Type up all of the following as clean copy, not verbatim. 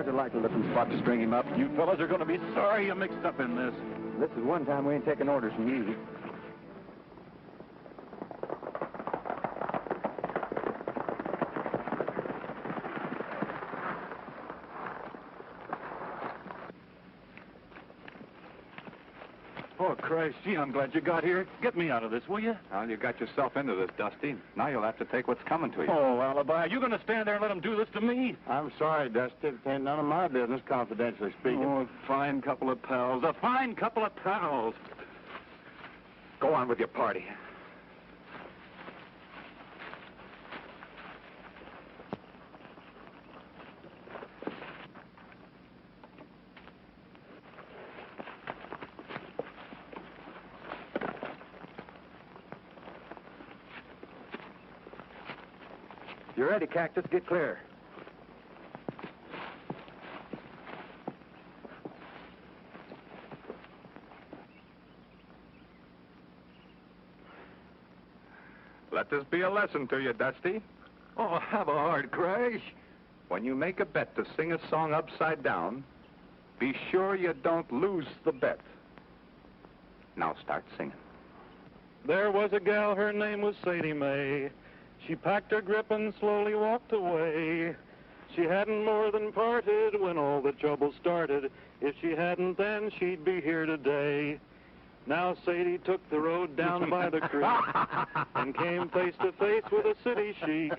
There's a likely looking spot to string him up. You fellas are going to be sorry you mixed up in this. This is one time we ain't taking orders from you. Oh, Christ, gee, I'm glad you got here. Get me out of this, will you? Well, you got yourself into this, Dusty. Now you'll have to take what's coming to you. Oh, Alibi, you going to stand there and let him do this to me? I'm sorry, Dusty. It ain't none of my business, confidentially speaking. Oh, a fine couple of pals. A fine couple of pals. Go on with your party. You're ready, Cactus. Get clear. Let this be a lesson to you, Dusty. Oh, have a heart, Crash. When you make a bet to sing a song upside down, be sure you don't lose the bet. Now start singing. There was a gal, her name was Sadie Mae. She packed her grip and slowly walked away. She hadn't more than parted when all the trouble started. If she hadn't then, she'd be here today. Now Sadie took the road down by the creek and came face to face with a city chic.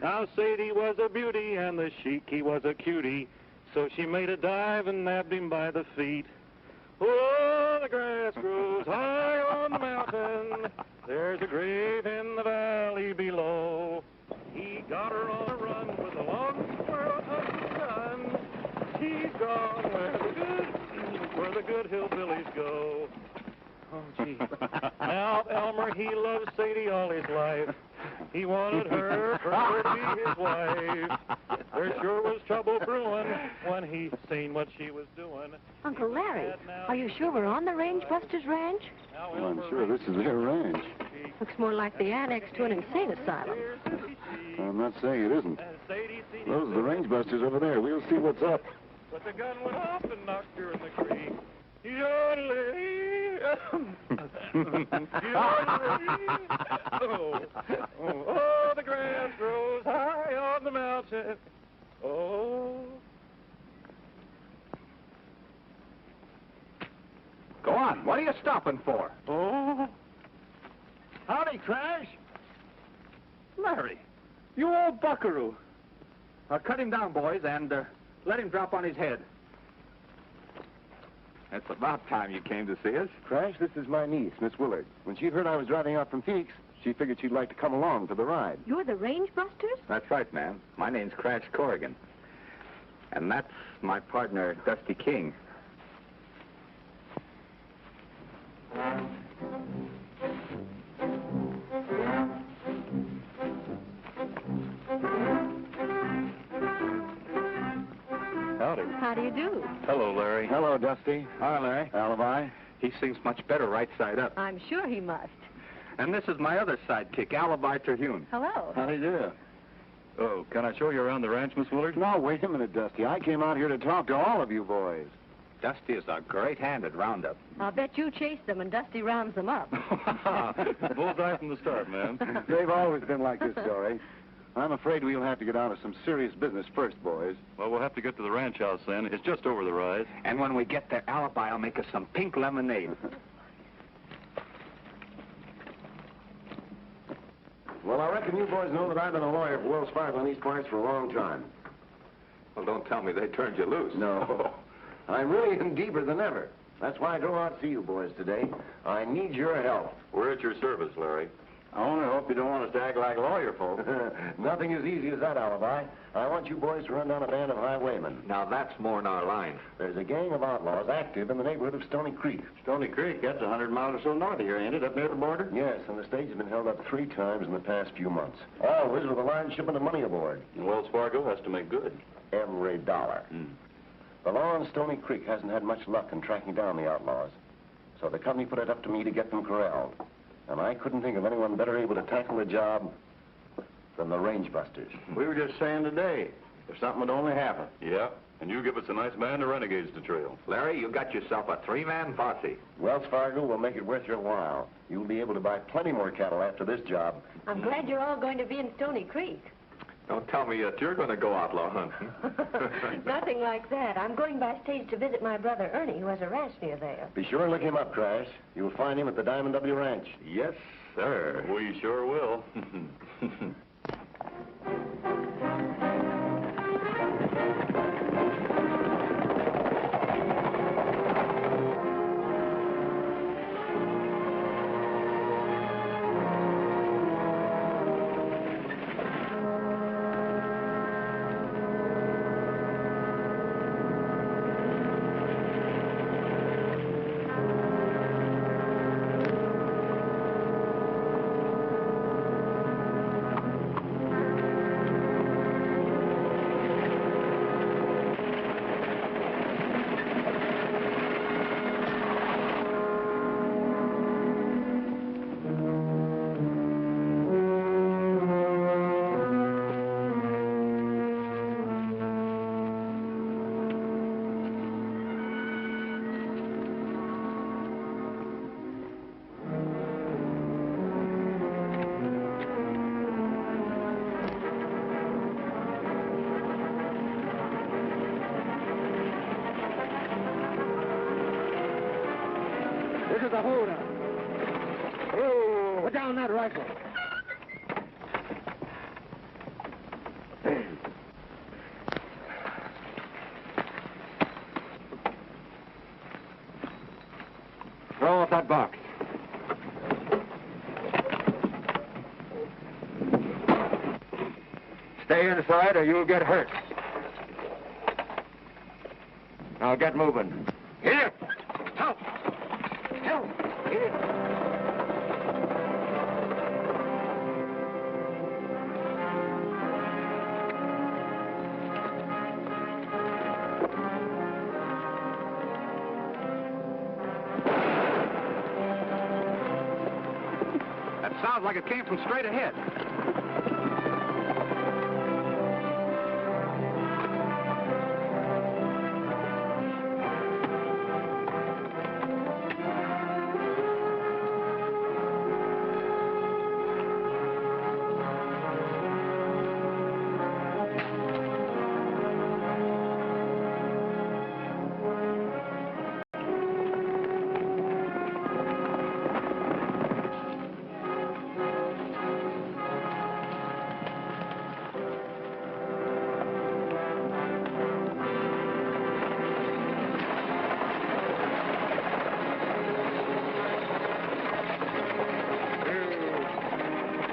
Now Sadie was a beauty and the chic, he was a cutie. So she made a dive and nabbed him by the feet. Oh, the grass grows high on the mountain. There's a grave in the valley below. He got her on a run with a long squirrel hunting gun. She's gone where the good hillbillies go. Oh, gee. Now Elmer, he loved Sadie all his life. He wanted her for her to be his wife. There sure was trouble brewing when he seen what she was doing. Uncle Larry, are you sure we're on the Range Busters Ranch? Well, I'm sure this is their range. Looks more like the annex to an insane asylum. I'm not saying it isn't. Those are the Range Busters over there. We'll see what's up. But the gun went off and knocked her in the creek. Yodeling. Oh, the grass grows high on the mountain. Oh. Go on. What are you stopping for? Oh. Howdy, Crash. Larry, you old buckaroo. Cut him down, boys, and let him drop on his head. It's about time you came to see us. Crash, this is my niece, Miss Willard. When she heard I was driving out from Peaks, she figured she'd like to come along for the ride. You're the Range Busters? That's right, ma'am. My name's Crash Corrigan. And that's my partner, Dusty King. Howdy. How do you do? Hello, Larry. Hello, Dusty. Hi, Larry. Alibi. He sings much better right side up. I'm sure he must. And this is my other sidekick, Alibi Terhune. Hello. How do you do? Oh, can I show you around the ranch, Miss Willard? No, wait a minute, Dusty. I came out here to talk to all of you boys. Dusty is a great hand at roundup. I'll bet you chase them and Dusty rounds them up. Bullseye from the start, man. They've always been like this, Dory. I'm afraid we'll have to get on to some serious business first, boys. Well, we'll have to get to the ranch house then. It's just over the rise. And when we get there, Alibi will make us some pink lemonade. Well, I reckon you boys know that I've been a lawyer for Wells Fargo in these parts for a long time. Well, don't tell me they turned you loose. No. I'm really in deeper than ever. That's why I drove out to see you boys today. I need your help. We're at your service, Larry. I only hope you don't want us to act like lawyer folk. Nothing as easy as that, Alibi. I want you boys to run down a band of highwaymen. Now, that's more in our line. There's a gang of outlaws active in the neighborhood of Stony Creek. Stony Creek, that's 100 miles or so north of here, ain't it? Up near the border? Yes, and the stage has been held up 3 times in the past few months. Always with a large shipment of money aboard. And Wells Fargo has to make good. Every dollar. The law on Stony Creek hasn't had much luck in tracking down the outlaws. So the company put it up to me to get them corralled. And I couldn't think of anyone better able to tackle the job than the Range Busters. We were just saying today, if something would only happen. Yeah. And you give us a nice band of renegades to trail. Larry, you got yourself a three-man posse. Wells Fargo will make it worth your while. You'll be able to buy plenty more cattle after this job. I'm glad you're all going to be in Stony Creek. Don't tell me that you're going to go outlaw hunting. Nothing like that. I'm going by stage to visit my brother Ernie, who has a ranch near there. Be sure and look him up, Crash. You'll find him at the Diamond W Ranch. Yes, sir. We sure will. This is a holdup. Oh, put down that rifle. Throw off that box. Stay inside or you'll get hurt. Now get moving. Here! Help! Help! Here! That sounds like it came from straight ahead.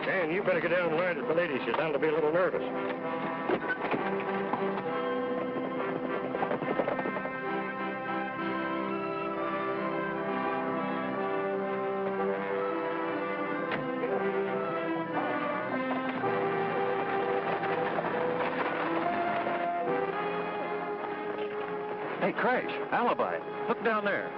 Dan, you better get down and learn at the lady. She's bound to be a little nervous. Hey, Crash, alibi. Look down there.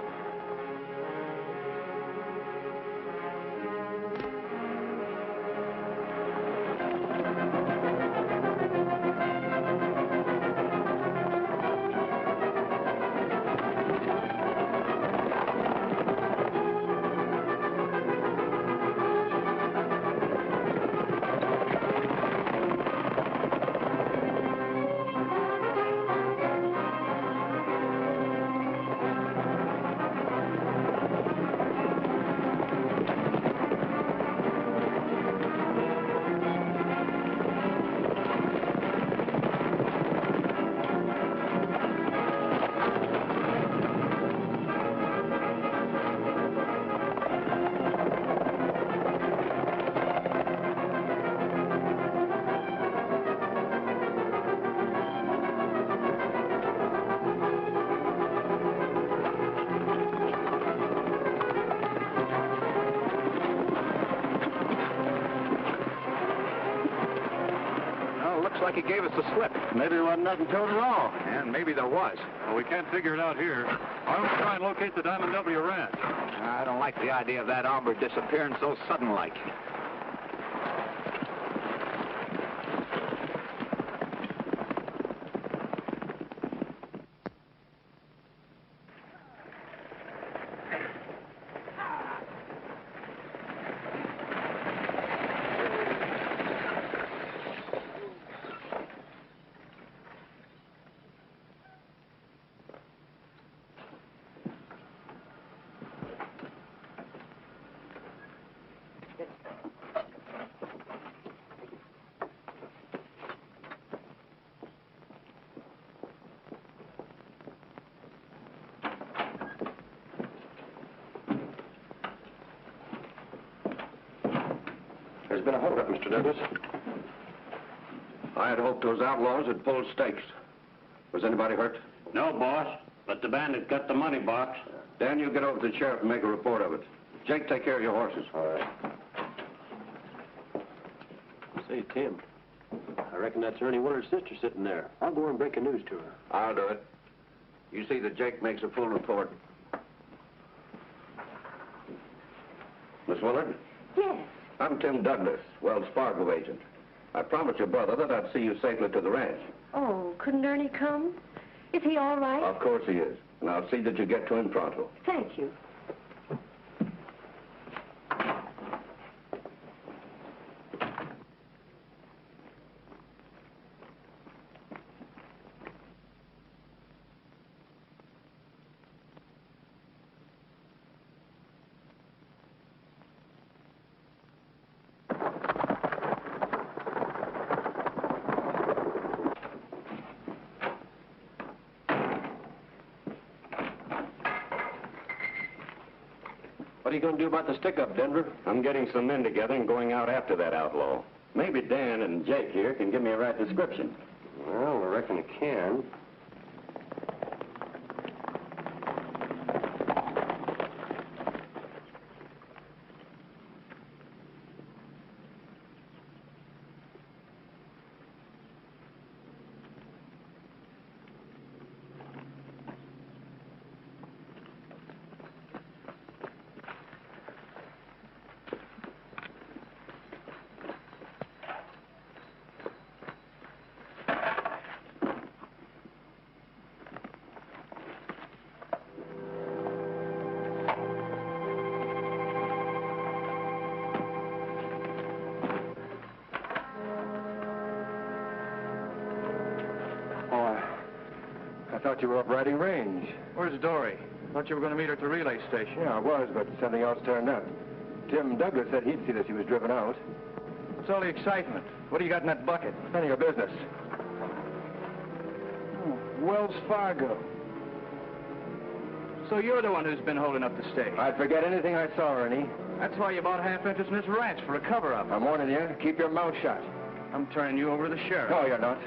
Looks like he gave us a slip. Maybe there wasn't nothing to it at all. And maybe there was. Well, we can't figure it out here. Why don't we try and locate the Diamond W Ranch? I don't like the idea of that hombre disappearing so sudden-like. there's been a holdup, Mr. Douglas. I had hoped those outlaws had pulled stakes. Was anybody hurt? No, boss, but the bandit got the money box. Dan, you get over to the sheriff and make a report of it. Jake, take care of your horses. All right. Say, Tim, I reckon that's Ernie Willard's sister sitting there. I'll go and break the news to her. I'll do it. You see that Jake makes a full report. Miss Willard? Yes. I'm Tim Douglas, Wells Fargo agent. I promised your brother that I'd see you safely to the ranch. Oh, couldn't Ernie come? Is he all right? Of course he is. And I'll see that you get to him pronto. Thank you. What are you going to do about the stick-up, Denver? I'm getting some men together and going out after that outlaw. Maybe Dan and Jake here can give me a right description. Well, I reckon I can. I thought you were up riding range. Where's Dory? Thought you were going to meet her at the relay station. Yeah, I was, but something else turned up. Tim Douglas said he'd see that she was driven out. What's all the excitement? What do you got in that bucket? None of your business. Wells Fargo. So you're the one who's been holding up the stage. I'd forget anything I saw, Ernie. That's why you bought half interest in this ranch, for a cover-up. I'm warning you, keep your mouth shut. I'm turning you over to the sheriff. No, you're not.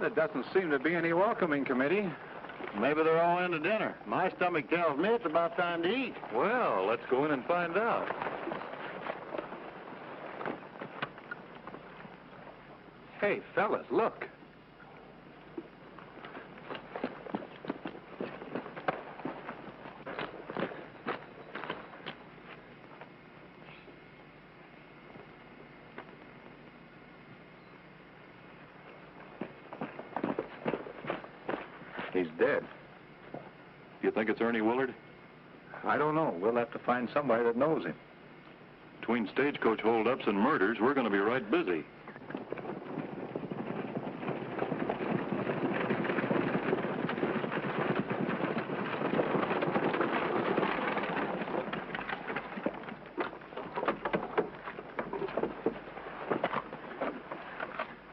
There doesn't seem to be any welcoming committee. Maybe they're all into dinner. My stomach tells me it's about time to eat. Well, let's go in and find out. Hey, fellas, look. He's dead. You think it's Ernie Willard? I don't know. We'll have to find somebody that knows him. Between stagecoach holdups and murders, we're going to be right busy.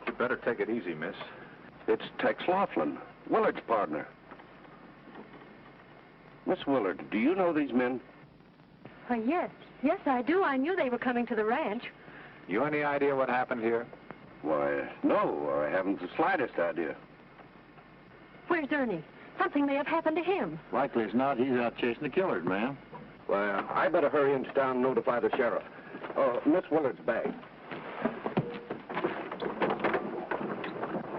You better take it easy, miss. It's Tex Laughlin, Willard's partner. Miss Willard, do you know these men? Yes. Yes, I do. I knew they were coming to the ranch. You any idea what happened here? Why, no, I haven't the slightest idea. Where's Ernie? Something may have happened to him. Likely as not, he's out chasing the killers, ma'am. Well, I better hurry into town and notify the sheriff. Miss Willard's bag.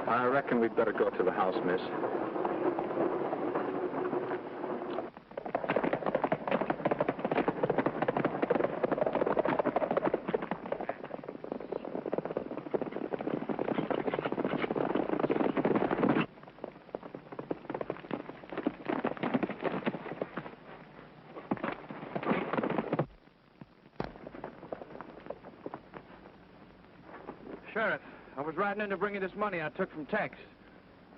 I reckon we'd better go to the house, miss. Sheriff, I was riding in to bring you this money I took from Tex.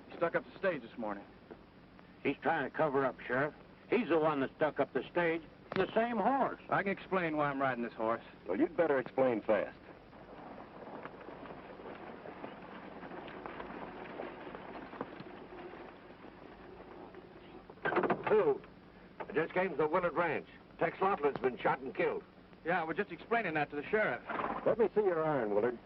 He stuck up the stage this morning. He's trying to cover up, Sheriff. He's the one that stuck up the stage. The same horse. I can explain why I'm riding this horse. Well, you'd better explain fast. Who? I just came to the Willard Ranch. Tex Laughlin's been shot and killed. Yeah, I was just explaining that to the sheriff. Let me see your iron, Willard.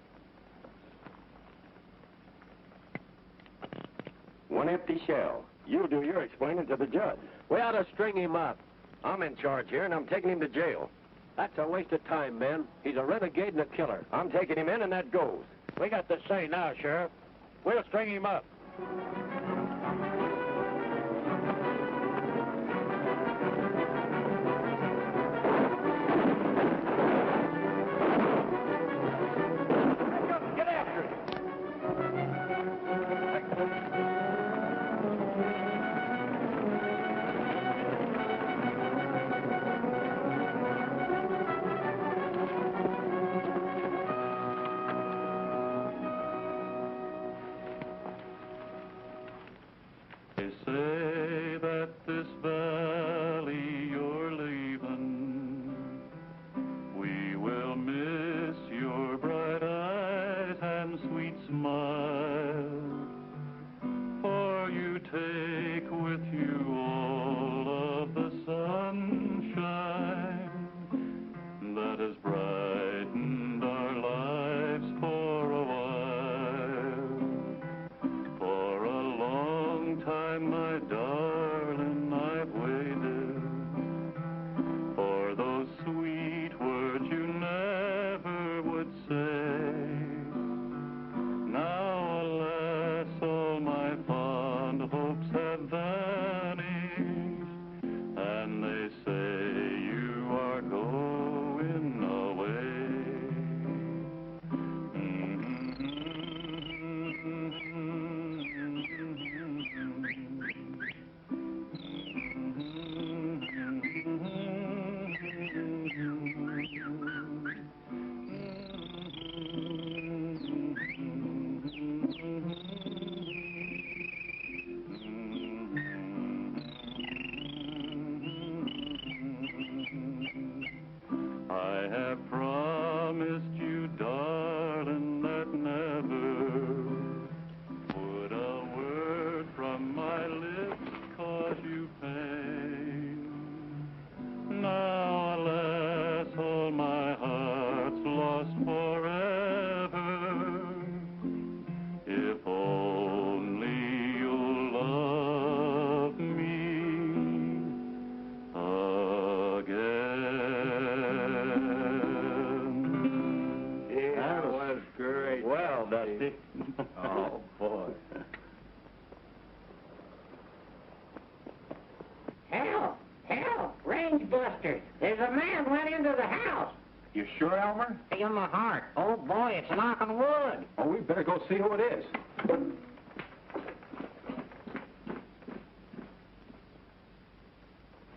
One empty shell. You do your explaining to the judge. We ought to string him up. I'm in charge here, and I'm taking him to jail. That's a waste of time, men. He's a renegade and a killer. I'm taking him in, and that goes. We got the say now, Sheriff. We'll string him up. Get after him. They say that this valley you're leaving, we will miss your bright eyes and sweet smile, for you take with you all of the sunshine that has brightened our lives for a while. For a long time, my darling, I've waited for those sweet words you never would say. Now, alas, all my fond hopes have vanished, and they say you are going away. I have promised you, darling, that never would a word from my lips cause you pain. Now, alas, all my heart's lost forever. If only you'll love me again. Yeah, that was great. Well, Dusty. Oh, boy. Help! Help! Range busters! There's a man went into the house. You sure, Elmer? In my heart. Oh, boy, it's knocking wood. Oh, we better go see who it is.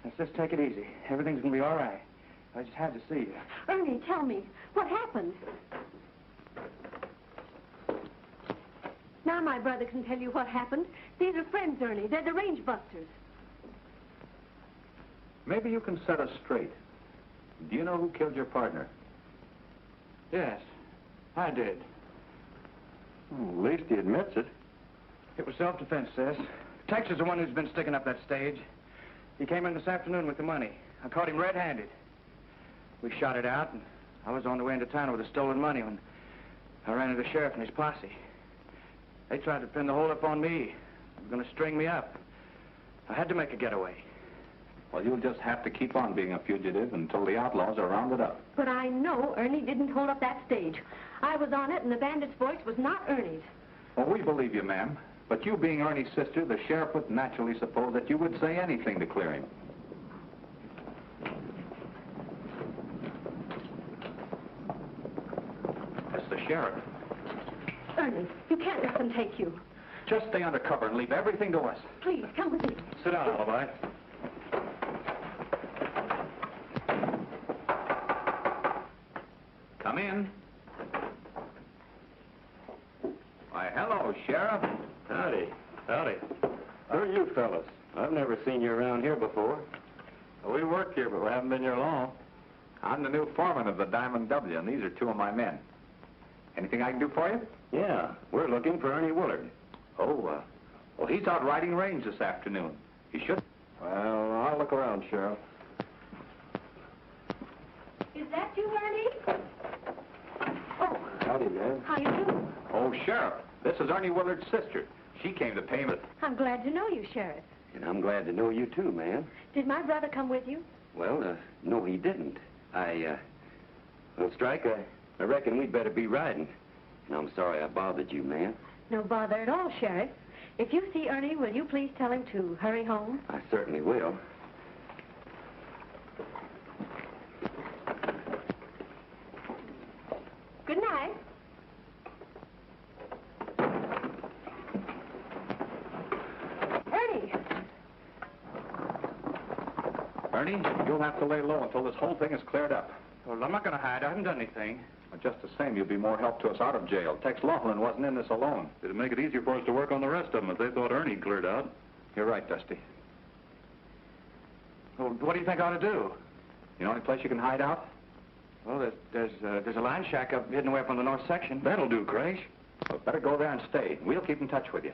Let's just take it easy. Everything's gonna be all right. I just had to see you. Ernie, tell me, what happened? Now my brother can tell you what happened. These are friends, Ernie. They're the range busters. Maybe you can set us straight. Do you know who killed your partner? Yes, I did. At least he admits it. It was self-defense, sis. Tex is the one who's been sticking up that stage. He came in this afternoon with the money. I caught him red-handed. We shot it out, and I was on the way into town with the stolen money when I ran into the sheriff and his posse. They tried to pin the hold up on me. They were going to string me up. I had to make a getaway. Well, you'll just have to keep on being a fugitive until the outlaws are rounded up. But I know Ernie didn't hold up that stage. I was on it, and the bandit's voice was not Ernie's. Well, we believe you, ma'am. But you being Ernie's sister, the sheriff would naturally suppose that you would say anything to clear him. That's the sheriff. Ernie, you can't let them take you. Just stay under cover and leave everything to us. Please, come with me. Sit down, Alibi. Come in. Why, hello, Sheriff. Howdy. Howdy. Who are you fellas? I've never seen you around here before. We work here, but we haven't been here long. I'm the new foreman of the Diamond W, and these are two of my men. Anything I can do for you? Yeah, we're looking for Ernie Willard. Oh, well, he's out riding range this afternoon. He should. Well, I'll look around, Sheriff. Is that you, Ernie? Oh, Howdy, man. how you doing? Oh, Sheriff, this is Ernie Willard's sister. She came to pay me. I'm glad to know you, Sheriff. And I'm glad to know you too, man. Did my brother come with you? Well, no, he didn't. Well, Strike, I reckon we'd better be riding. And I'm sorry I bothered you, man. No bother at all, Sheriff. If you see Ernie, will you please tell him to hurry home? I certainly will. Good night. Ernie! Ernie, you'll have to lay low until this whole thing is cleared up. Well, I'm not going to hide. I haven't done anything. Well, just the same, you'll be more help to us out of jail. Tex Laughlin wasn't in this alone. It'd make it easier for us to work on the rest of them if they thought Ernie cleared out. You're right, Dusty. Well, what do you think I ought to do? You know any place you can hide out? Well, there's a line shack up hidden away up on the north section. That'll do, Crash. Well, better go there and stay. We'll keep in touch with you.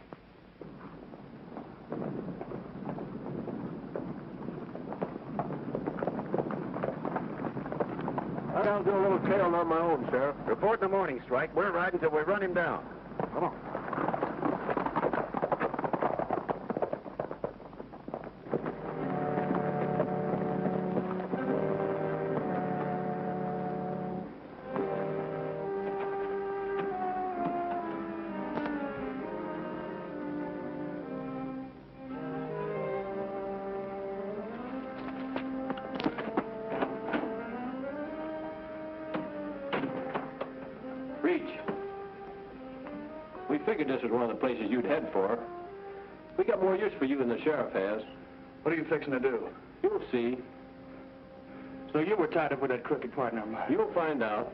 I'll do a little tailing on my own, Sheriff. Report in the morning, Strike. We're riding till we run him down. Come on. Reach. We figured this was one of the places you'd head for. We got more use for you than the sheriff has. What are you fixing to do? You'll see. So you were tied up with that crooked partner of mine. You'll find out.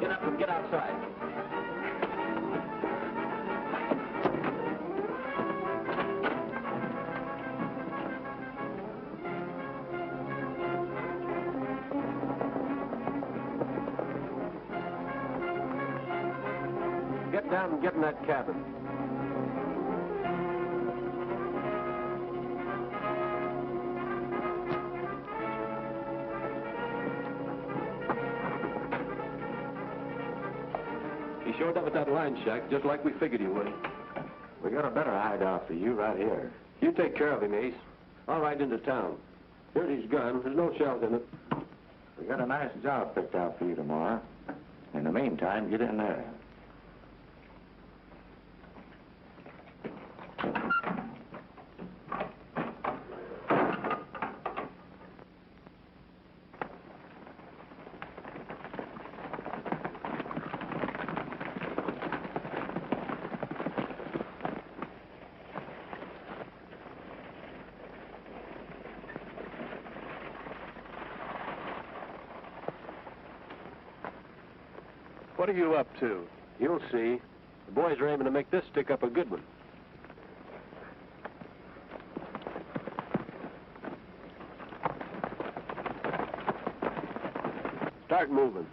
Get up and get outside. Get down and get in that cabin. He showed up at that line shack just like we figured he would. We got a better hideout for you right here. You take care of him, Ace. I'll ride into town. Here's his gun. There's no shells in it. We got a nice job picked out for you tomorrow. In the meantime, get in there. What are you up to? You'll see. The boys are aiming to make this stick up a good one. Start moving.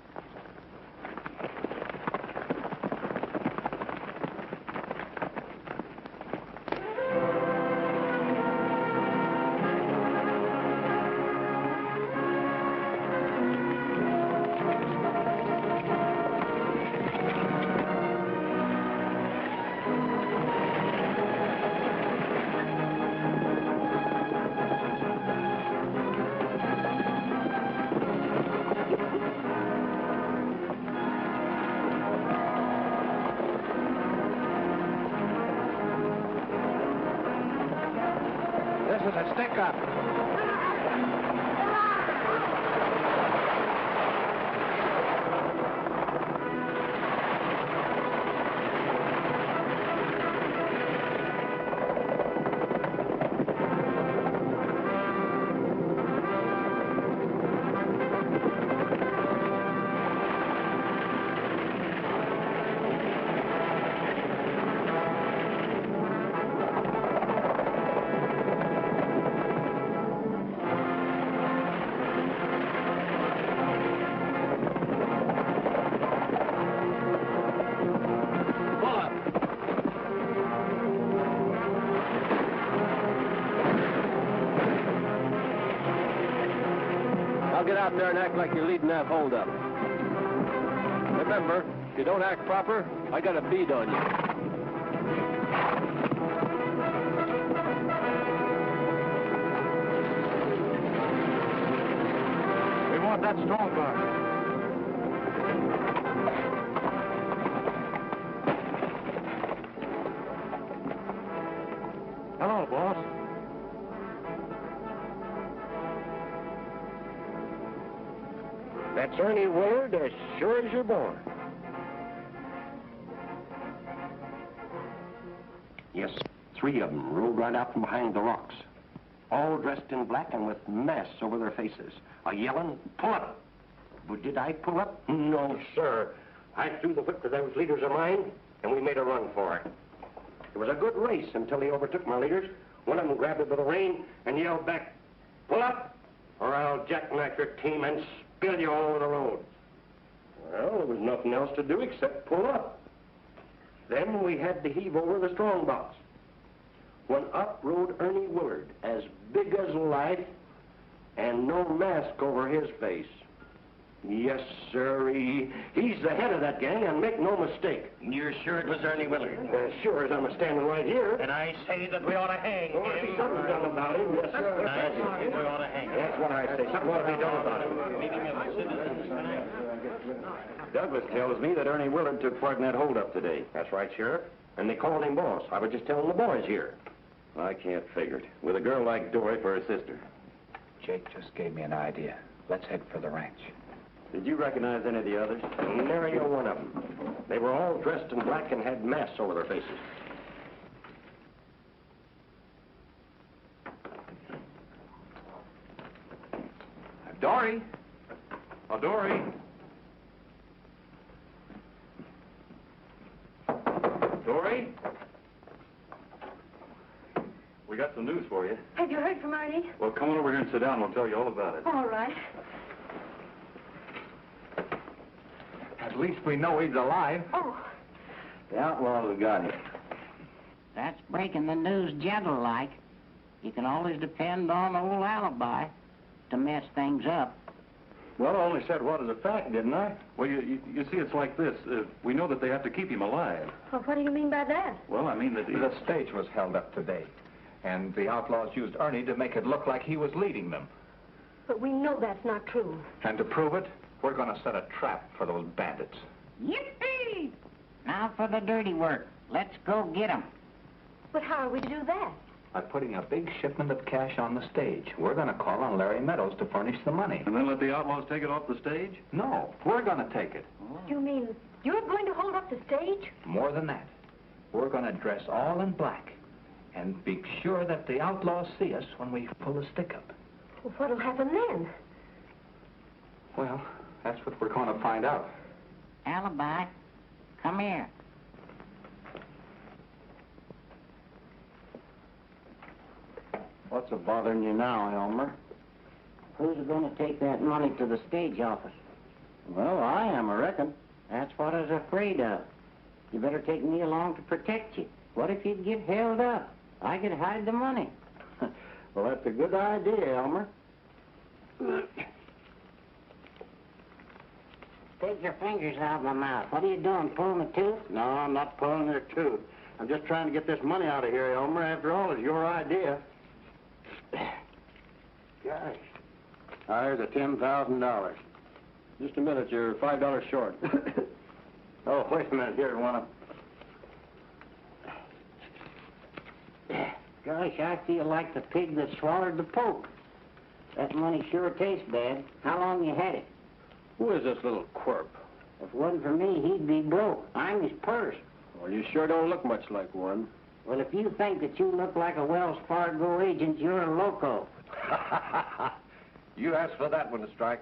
the stick up. Now get out there and act like you're leading that holdup. Remember, if you don't act proper, I got a bead on you. We want that strong box. Hello, boss. That's Ernie Willard as sure as you're born. Yes, 3 of them rode right out from behind the rocks, all dressed in black and with masks over their faces, yelling, "Pull up!" But did I pull up? No, sir. I threw the whip to those leaders of mine, and we made a run for it. It was a good race until he overtook my leaders. One of them grabbed it by the rein and yelled back, "Pull up, or I'll jackknife your team and spill you all over the road." Well, there was nothing else to do except pull up. Then we had to heave over the strong box. When up rode Ernie Willard, as big as life, and no mask over his face. Yes, sir. He's the head of that gang, and make no mistake. You're sure it was Ernie Willard? Sure as I'm standing right here. And I say that we ought to hang Oh, him. something done about him, yes, sir. I say we ought to hang him. That's what I say. Something ought to be done about him. Douglas tells me that Ernie Willard took part in that holdup today. That's right, Sheriff. And they called him boss. I was just telling the boys here. I can't figure it. With a girl like Dory for her sister. Jake just gave me an idea. Let's head for the ranch. Did you recognize any of the others? Nary a one of them. They were all dressed in black and had masks over their faces. Dory! Oh, Dory! Dory? We got some news for you. Have you heard from Ernie? Well, come on over here and sit down. We'll tell you all about it. All right. At least we know he's alive. Oh, The outlaws have got him. That's breaking the news gentle-like. You can always depend on old Alibi to mess things up. Well, I only said what is a fact, didn't I? Well, you see, it's like this. We know that they have to keep him alive. well, what do you mean by that? Well, I mean that The stage was held up today, and the outlaws used Ernie to make it look like he was leading them. But we know that's not true. And to prove it, we're going to set a trap for those bandits. Yippee! Now for the dirty work. Let's go get 'em. But how are we to do that? By putting a big shipment of cash on the stage. We're going to call on Larry Meadows to furnish the money. And then let the outlaws take it off the stage? No, we're going to take it. You mean you're going to hold up the stage? More than that, we're going to dress all in black and be sure that the outlaws see us when we pull the stick up. Well, what'll happen then? Well, that's what we're going to find out. Alibi, come here. What's a bothering you now, Elmer? Who's going to take that money to the stage office? Well, I am, I reckon. That's what I was afraid of. You better take me along to protect you. What if you'd get held up? I could hide the money. Well, that's a good idea, Elmer. Take your fingers out of my mouth. What are you doing, pulling a tooth? No, I'm not pulling their tooth. I'm just trying to get this money out of here, Elmer. After all, it's your idea. Gosh. Here's a $10,000. Just a minute, you're $5 short. Oh, wait a minute. Here's one of... Gosh, I feel like the pig that swallowed the poke. That money sure tastes bad. How long you had it? Who is this little quirp? If it wasn't for me, he'd be broke. I'm his purse. Well, you sure don't look much like one. Well, if you think that you look like a Wells Fargo agent, you're a loco. You asked for that one, Strike.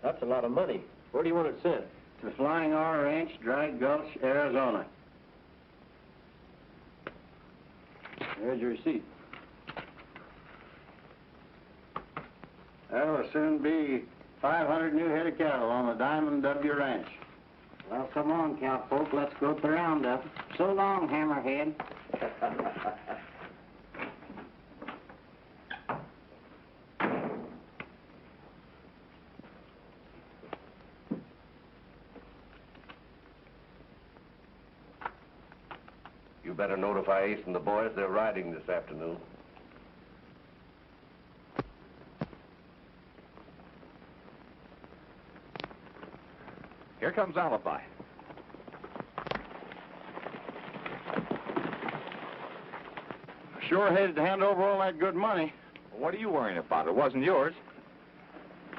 That's a lot of money. Where do you want it sent? To Flying R Ranch, Dry Gulch, Arizona. Here's your receipt. There will soon be 500 new head of cattle on the Diamond W Ranch. Well, come on, cowpoke. Let's go to the roundup. So long, Hammerhead. You better notify Ace and the boys they're riding this afternoon. Here comes Alibi. Sure headed to hand over all that good money. What are you worrying about? It wasn't yours.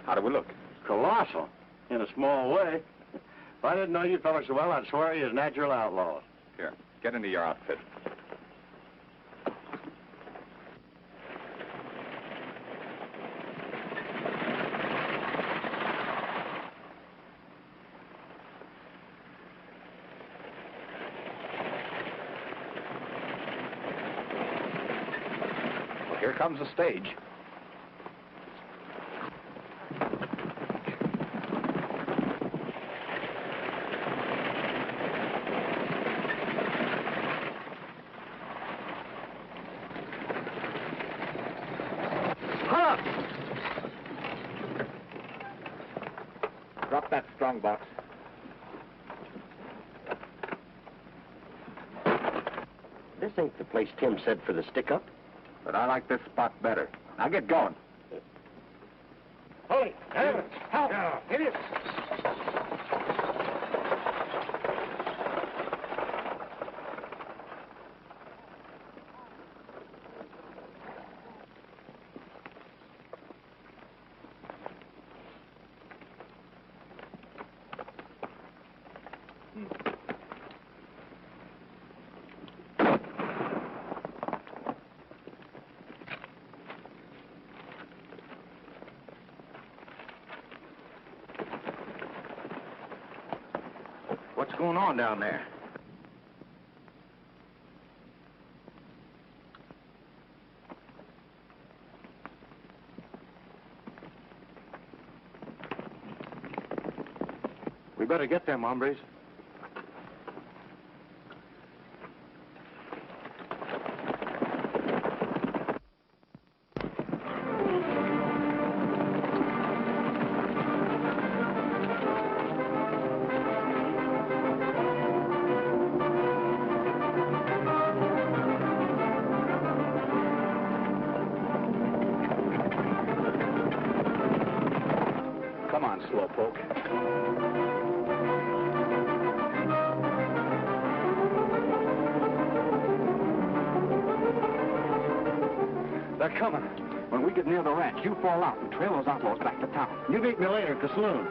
How do we look? Colossal, in a small way. If I didn't know you fellas so well, I'd swear you as natural outlaws. Here, get into your outfit. Well, here comes the stage. Drop that strong box. This ain't the place Tim said for the stick-up. But I like this spot better. Now get going. Holy, Evans, help! It is. What's going on down there? We better get them, hombres. Come on, Slowpoke. They're coming. When we get near the ranch, you fall out and trail those outlaws back to town. You meet me later at the saloon.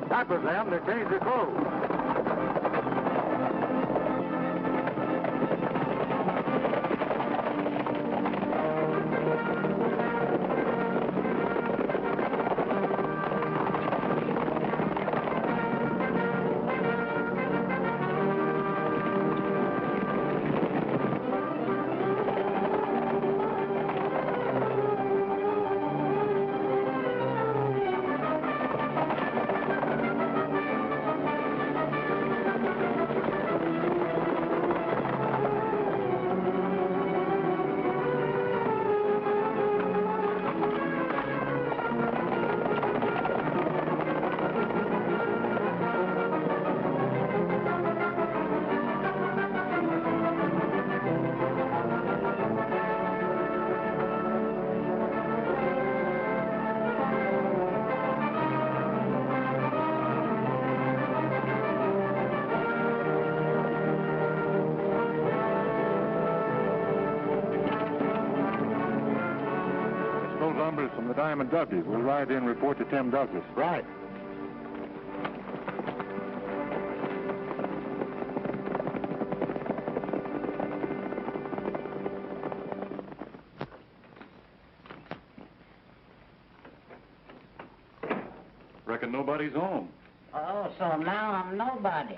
That was them. They changed their clothes. Umbrers from the Diamond W. We'll ride in and report to Tim Douglas. Right. Reckon nobody's home. Oh, so now I'm nobody.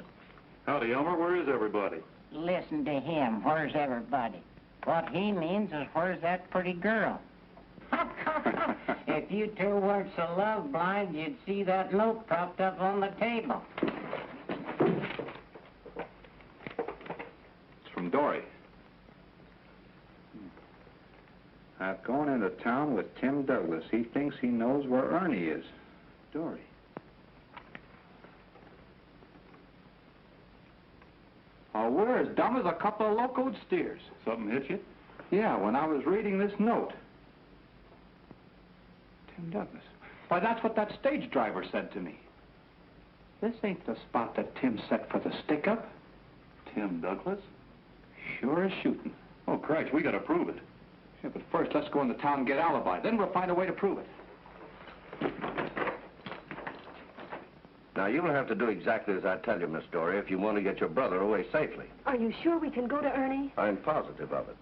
Howdy, Elmer. Where is everybody? Listen to him. Where's everybody? What he means is, where's that pretty girl? If you two weren't so love blind, you'd see that note propped up on the table. It's from Dory. I've gone into town with Tim Douglas. He thinks he knows where Ernie is. Dory. Oh, we're as dumb as a couple of locoed steers. Something hit you? Yeah, when I was reading this note. Tim Douglas. Why, that's what that stage driver said to me. This ain't the spot that Tim set for the stick-up. Tim Douglas? Sure as shooting. Oh, Christ, we gotta prove it. Yeah, but first, let's go into town and get alibi. Then we'll find a way to prove it. Now, you'll have to do exactly as I tell you, Miss Dory, if you want to get your brother away safely. Are you sure we can go to Ernie? I'm positive of it.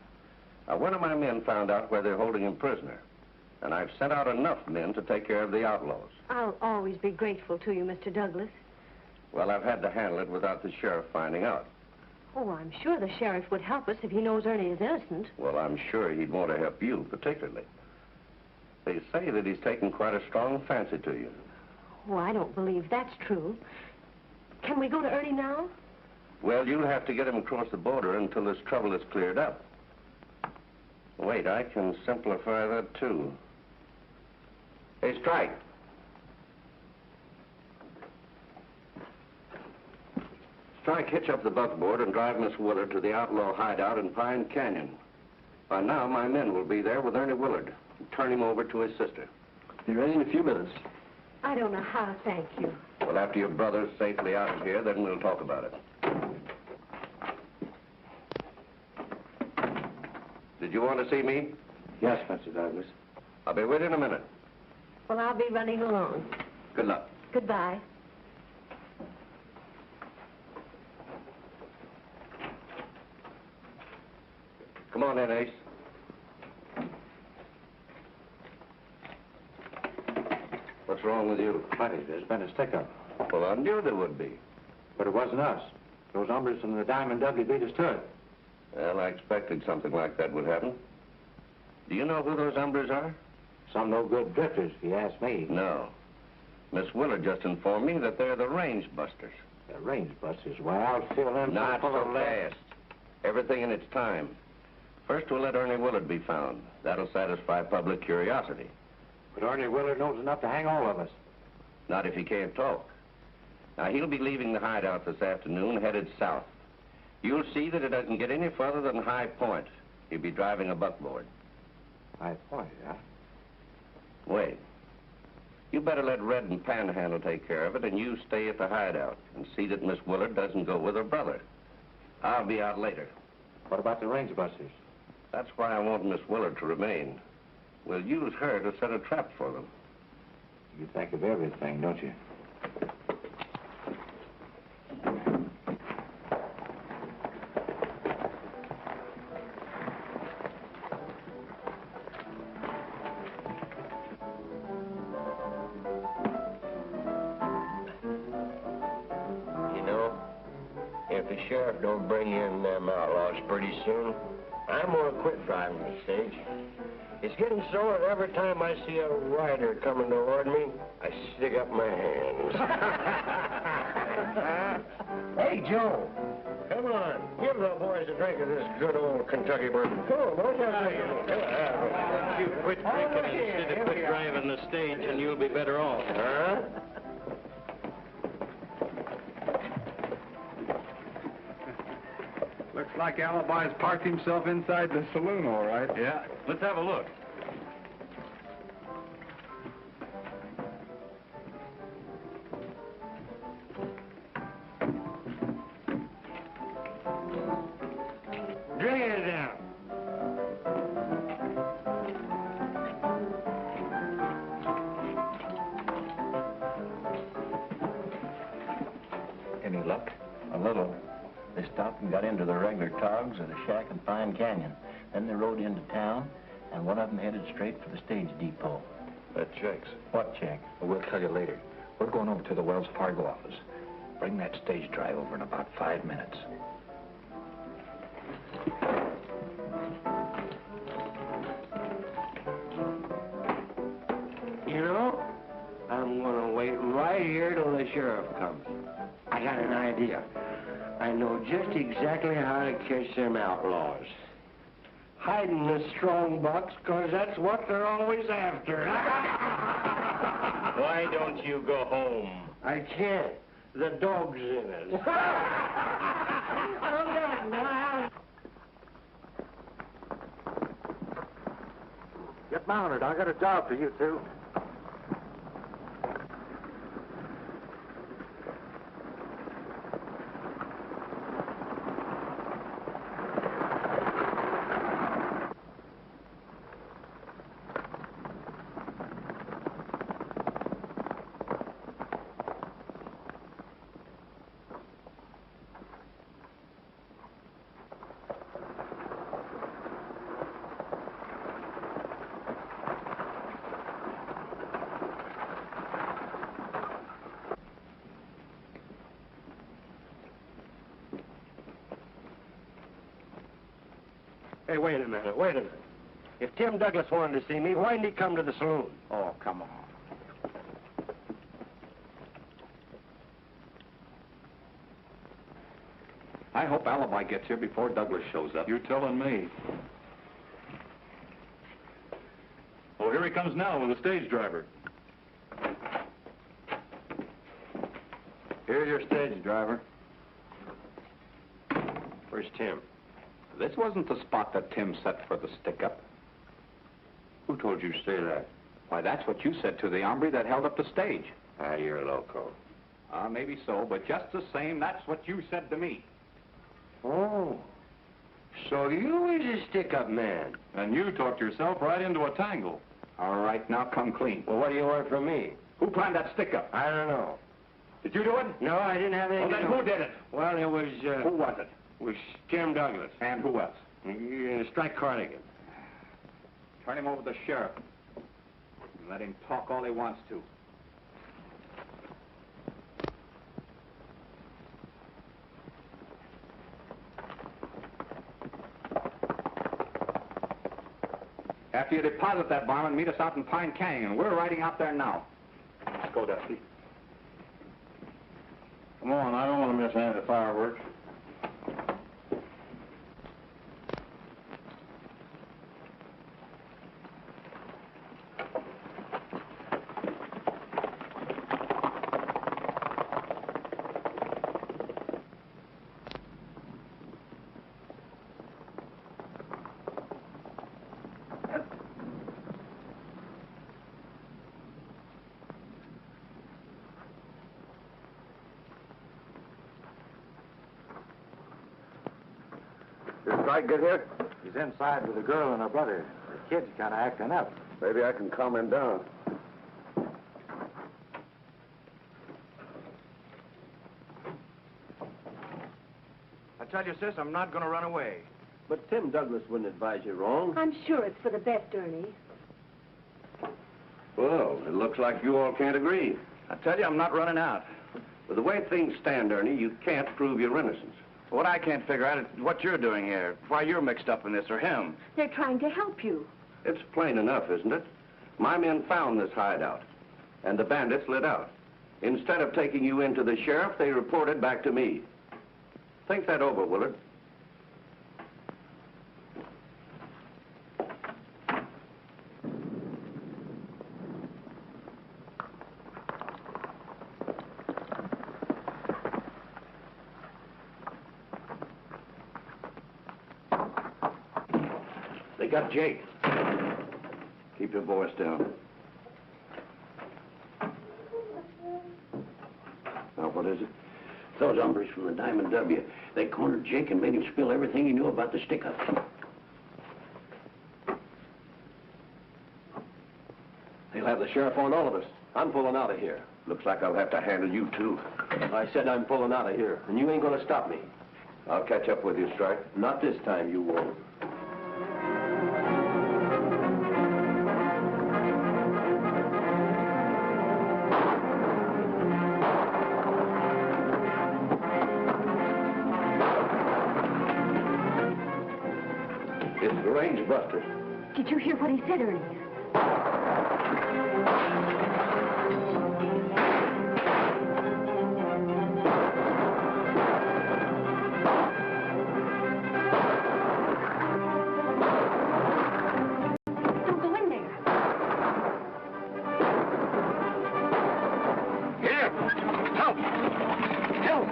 Now, one of my men found out where they're holding him prisoner, and I've sent out enough men to take care of the outlaws. I'll always be grateful to you, Mr. Douglas. Well, I've had to handle it without the sheriff finding out. Oh, I'm sure the sheriff would help us if he knows Ernie is innocent. Well, I'm sure he'd want to help you, particularly. They say that he's taken quite a strong fancy to you. Oh, I don't believe that's true. Can we go to Ernie now? Well, you'll have to get him across the border until this trouble is cleared up. Wait, I can simplify that, too. Hey, Strike. Strike, hitch up the buckboard and drive Miss Willard to the outlaw hideout in Pine Canyon. By now, my men will be there with Ernie Willard. Turn him over to his sister. Be ready in a few minutes. I don't know how to thank you. Well, after your brother's safely out of here, then we'll talk about it. Did you want to see me? Yes, Mr. Douglas. I'll be with you in a minute. Well, I'll be running along. Good luck. Goodbye. Come on in, Ace. What's wrong with you? Plenty. There's been a stick-up. Well, I knew there would be. But it wasn't us. Those Umbrers from the Diamond W beat us to it. Well, I expected something like that would happen. Do you know who those Umbrers are? Some no-good drifters, if you ask me. No. Miss Willard just informed me that they're the Range Busters. The Range Busters? Well, I'll fill them... Not so fast. Everything in its time. First, we'll let Ernie Willard be found. That'll satisfy public curiosity. But Ernie Willard knows enough to hang all of us. Not if he can't talk. Now, he'll be leaving the hideout this afternoon, headed south. You'll see that it doesn't get any further than High Point. He'll be driving a buckboard. High Point, huh? Wait. You better let Red and Panhandle take care of it, and you stay at the hideout and see that Miss Willard doesn't go with her brother. I'll be out later. What about the Range Busters? That's why I want Miss Willard to remain. We'll use her to set a trap for them. You think of everything, don't you? You know, if the sheriff don't bring in them outlaws pretty soon, I'm gonna quit driving the stage. It's getting so that every time I see a rider coming toward me, I stick up my hands. Hey, Joe, come on. Give the boys a drink of this good old Kentucky bourbon. Come on, boys. You quit drinking instead of quit driving the stage, and you'll be better off. Huh? Looks like Alibi's parked himself inside the saloon, all right. Yeah, let's have a look. Drink it down. any luck? A little. They stopped and got into the regular togs at a shack in Pine Canyon. Then they rode into town, and one of them headed straight for the stage depot. That checks. What check? Well, we'll tell you later. We're going over to the Wells Fargo office. Bring that stage drive over in about 5 minutes. You know, I'm gonna wait right here till the sheriff comes. I got an idea. I know just exactly how to catch them outlaws. Hide in the strong box, 'cause that's what they're always after. Why don't you go home? I can't. The dog's in it. Get mounted. I got a job for you two. Hey, wait a minute, wait a minute. If Tim Douglas wanted to see me, why didn't he come to the saloon? Oh, come on. I hope Alibi gets here before Douglas shows up. You're telling me. Oh, here he comes now with the stage driver. Here's your stage driver. Where's Tim? This wasn't the spot that Tim set for the stick-up. Who told you to say that? Why, that's what you said to the hombre that held up the stage. Ah, you're loco. Maybe so, but just the same, that's what you said to me. Oh, so you was a stick-up man. And you talked yourself right into a tangle. All right, now come clean. Well, what do you want from me? Who planned that stick-up? I don't know. Did you do it? No, I didn't have anything Well, then to who do- did it? Well, it was, Who was it? was Tim Douglas. And who else? Strike Cardigan. Turn him over to the sheriff. And let him talk all he wants to. After you deposit that varmint, meet us out in Pine Canyon. We're riding out there now. Let's go, Dusty. Come on, I don't want to miss any of the fireworks. Did Strike get here? He's inside with a girl and her brother. The kid's kind of acting up. Maybe I can calm him down. I tell you, sis, I'm not going to run away. But Tim Douglas wouldn't advise you wrong. I'm sure it's for the best, Ernie. Well, it looks like you all can't agree. I tell you, I'm not running out. With the way things stand, Ernie, you can't prove your innocence. What I can't figure out is what you're doing here, why you're mixed up in this, or him. They're trying to help you. It's plain enough, isn't it? My men found this hideout, and the bandits lit out. Instead of taking you into the sheriff, they reported back to me. Think that over, Willard. They got Jake. Keep your voice down. Now, what is it? Those hombres from the Diamond W. They cornered Jake and made him spill everything he knew about the stick-up. They have the sheriff on all of us. I'm pulling out of here. Looks like I'll have to handle you, too. I said I'm pulling out of here, and you ain't gonna stop me. I'll catch up with you, Strike. Not this time, you won't. It's the range busters. Did you hear what he said, Ernie? Don't go in there. Here! Help! Help!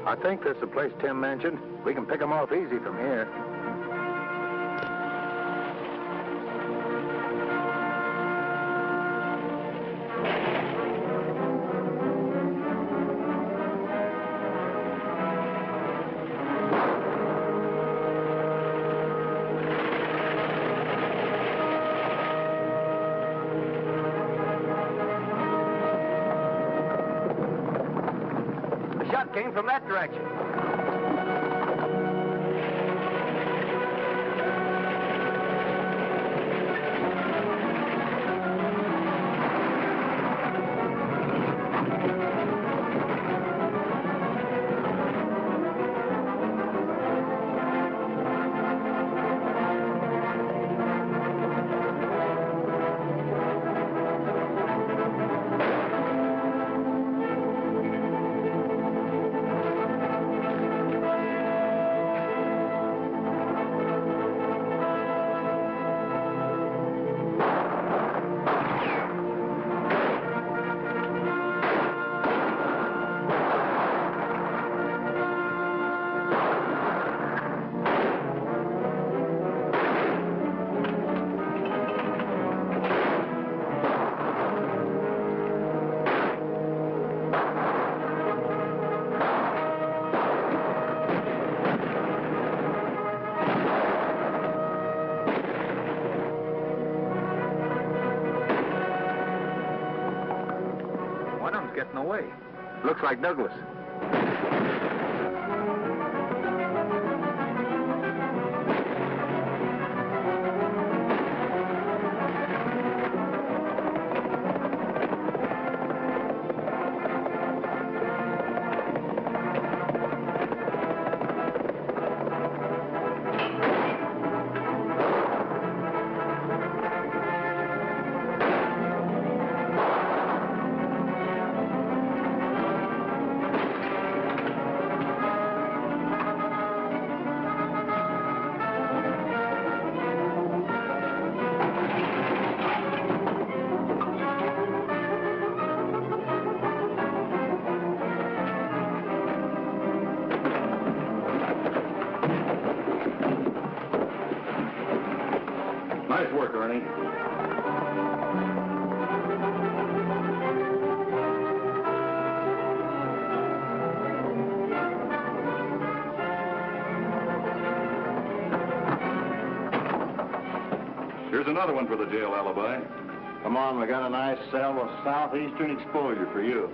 I think this is the place Tim mentioned. We can pick them off easy from here. The shot came from that direction. One of them's getting away. Looks like Douglas. Nice work, Ernie. Here's another one for the jail alibi. Come on, we got a nice cell of southeastern exposure for you.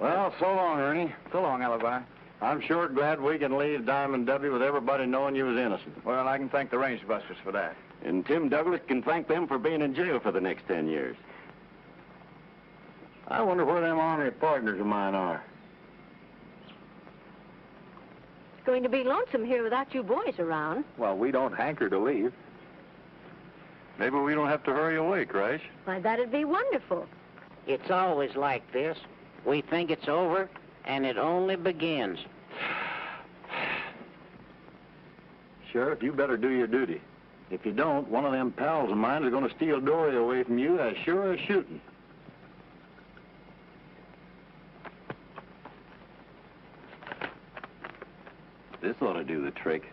Well, so long, Ernie. So long, Alibi. I'm sure glad we can leave Diamond W with everybody knowing you was innocent. Well, I can thank the Range Busters for that. And Tim Douglas can thank them for being in jail for the next 10 years. I wonder where them ornery partners of mine are. It's going to be lonesome here without you boys around. Well, we don't hanker to leave. Maybe we don't have to hurry away, Crash. Why, that'd be wonderful. It's always like this. We think it's over, and it only begins. Sheriff, you better do your duty. If you don't, one of them pals of mine is going to steal Dory away from you as sure as shooting. This ought to do the trick.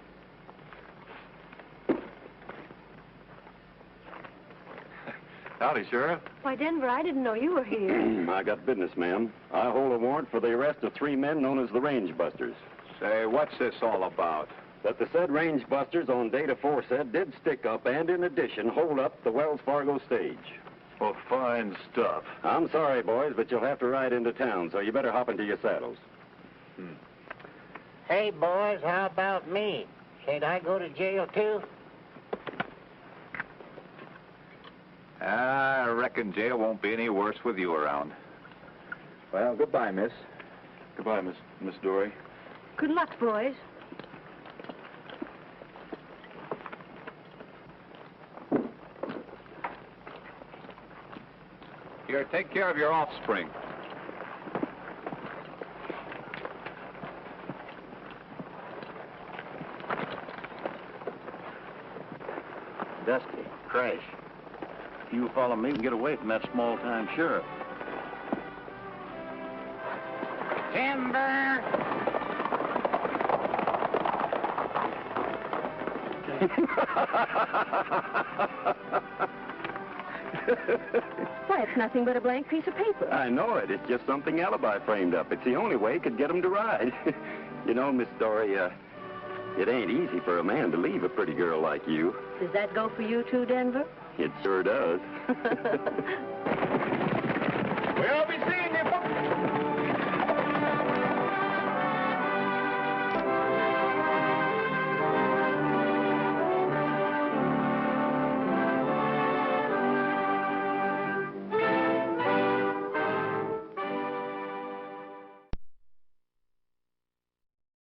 Howdy, Sheriff. Why, Denver, I didn't know you were here. I got business, ma'am. I hold a warrant for the arrest of 3 men known as the Range Busters. Say, what's this all about? That the said Range Busters on date aforesaid did stick up and, in addition, hold up the Wells Fargo stage. Oh, fine stuff. I'm sorry, boys, but you'll have to ride into town, so you better hop into your saddles. Hey, boys, how about me? Can't I go to jail, too? I reckon jail won't be any worse with you around. Well, goodbye, miss. Goodbye, Miss Dory. Good luck, boys. Here, take care of your offspring. Dusty, Crash. If you follow me, we can get away from that small-time sheriff. Timber! Why, it's nothing but a blank piece of paper. I know it. It's just something Alibi framed up. It's the only way he could get 'em to ride. You know, Miss Dory, it ain't easy for a man to leave a pretty girl like you. Does that go for you, too, Denver? It sure does. We'll be